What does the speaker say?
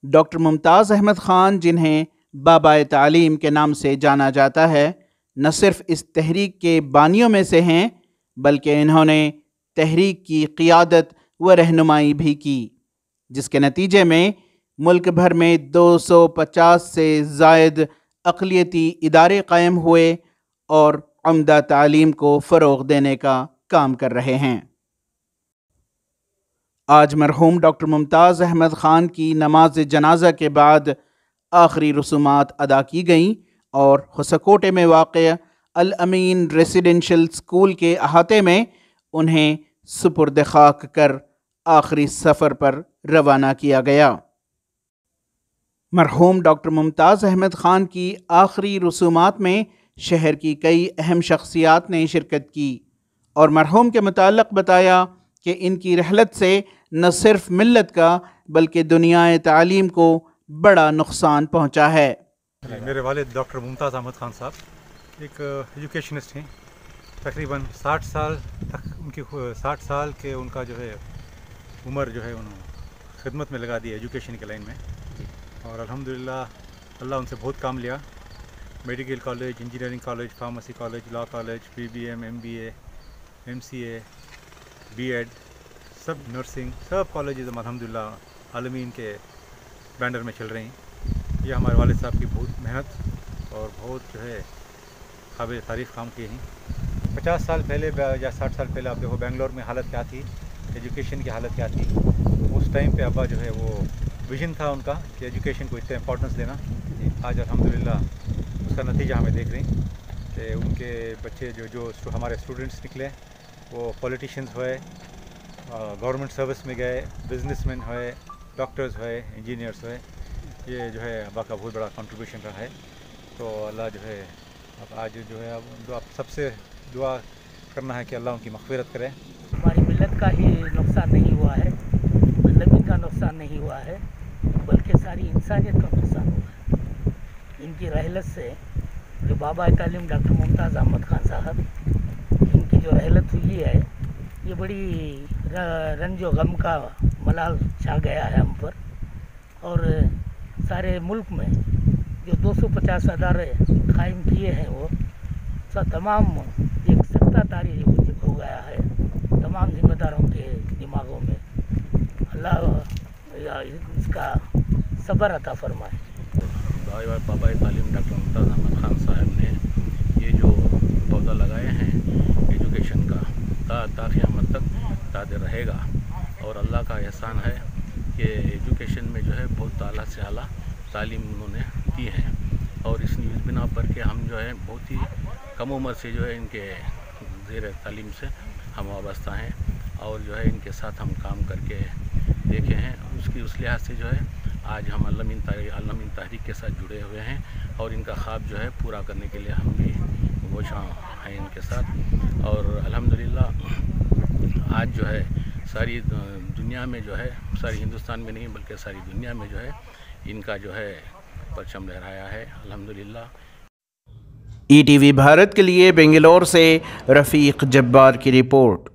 Doctor ممتاز احمد خان، جنہیں بابائے تعلیم کے نام سے جانا جاتا ہے، نہ صرف اس تحریک کے بانیوں میں سے ہیں بلکہ انہوں نے تحریک کی قیادت و رہنمائی بھی کی، جس کے نتیجے میں ملک بھر میں 250 سے زائد اقلیتی ادارے قائم ہوئے اور عمدہ تعلیم کو فروغ دینے کا کام کر رہے ہیں۔ آج مرحوم ڈاکٹر ممتاز احمد خان کی نماز جنازہ کے بعد آخری رسومات ادا کی گئیں اور ہوسکوٹے میں واقع الامین ریزیڈنشل اسکول کے احاطے میں انہیں سپرد خاک کر آخری سفر پر روانہ کیا گیا۔ مرحوم ڈاکٹر ممتاز احمد خان کی آخری رسومات میں شہر کی کئی اہم شخصیات نے شرکت کی اور مرحوم کے متعلق بتایا کہ ان کی رحلت سے نہ صرف ملت کا بلکہ دنیائے تعلیم کو بڑا نقصان پہنچا ہے۔ میرے والد ڈاکٹر ممتاز احمد خان صاحب ایک ایجوکیشنسٹ ہیں، تقریباً 60 سال تک ان کے ان کا جو ہے عمر جو ہے انہوں خدمت میں لگا دی ایجوکیشن کے لائن میں، اور الحمدللہ اللہ ان سے بہت کام لیا۔ Medical college, engineering college, pharmacy college, law college, BBM، MBA، MCA، B.Ed، سب نرسنگ، سب کالجز الحمدللہ عالمین کے بینر میں چل رہی ہیں۔ یہ ہمارے والد صاحب کی بہت محنت اور بہت جو ہے قابل تعریف کام کیے ہیں۔ 50 سال پہلے یا 60 سال پہلے آپ دیکھو بنگلور میں حالت کیا تھی، ایجوکیشن کی حالت کیا تھی۔ اس ٹائم پہ ابا جو ہے وہ ویژن تھا ان کا کہ ایجوکیشن کو اتنا امپورٹنس دینا۔ آج الحمدللہ اس کا نتیجہ ہمیں دیکھ رہے ہیں کہ ان کے بچے جو ہمارے اسٹوڈنٹس نکلے وہ پولیٹیشینز ہوئے، گورنمنٹ سروس میں گئے، بزنس مین ہوئے، ڈاکٹرز ہوئے، انجینئرس ہوئے۔ یہ جو ہے ابا کا بہت بڑا کنٹریبیوشن رہا ہے۔ تو اللہ جو ہے اب آج جو ہے اب آپ سب سے دعا کرنا ہے کہ اللہ ان کی مغفرت کرے۔ ہماری ملت کا ہی نقصان نہیں ہوا ہے، زمین کا نقصان نہیں ہوا ہے، بلکہ ساری انسانیت کا نقصان ہوا ہے۔ ان کی رحلت سے جو بابا تعلیم ڈاکٹر ممتاز احمد خان صاحب، ان کی جو رحلت ہوئی ہے، یہ بڑی رنج و غم کا ملال چھا گیا ہے ہم پر، اور سارے ملک میں جو 250 ادارے قائم کیے ہیں وہ تمام ایک سکتہ تاری ہو گیا ہے تمام ذمہ داروں کے دماغوں میں۔ اللہ اس کا صبر عطا فرمائے۔ بابا تعلیم ڈاکٹر ممتاز احمد خان صاحب نے یہ جو پودا لگائے ہیں ایجوکیشن کا تا قیامت تک تازہ رہے گا، اور اللہ کا احسان ہے کہ ایجوکیشن میں جو ہے بہت اعلیٰ سے اعلیٰ تعلیم انہوں نے دی ہے، اور اس بنا پر کہ ہم جو ہے بہت ہی کم عمر سے جو ہے ان کے زیر تعلیم سے ہم وابستہ ہیں، اور جو ہے ان کے ساتھ ہم کام کر کے دیکھے ہیں۔ اس لحاظ سے جو ہے آج ہم علامین تحریک کے ساتھ جڑے ہوئے ہیں، اور ان کا خواب جو ہے پورا کرنے کے لیے ہم بھی گوشاں ہیں ان کے ساتھ۔ اور الحمدللہ آج جو ہے ساری دنیا میں جو ہے، ساری ہندوستان میں نہیں بلکہ ساری دنیا میں جو ہے ان کا جو ہے پرچم لہرایا ہے الحمدللہ۔ ETV بھارت کے لیے بنگلور سے رفیق جبار کی رپورٹ۔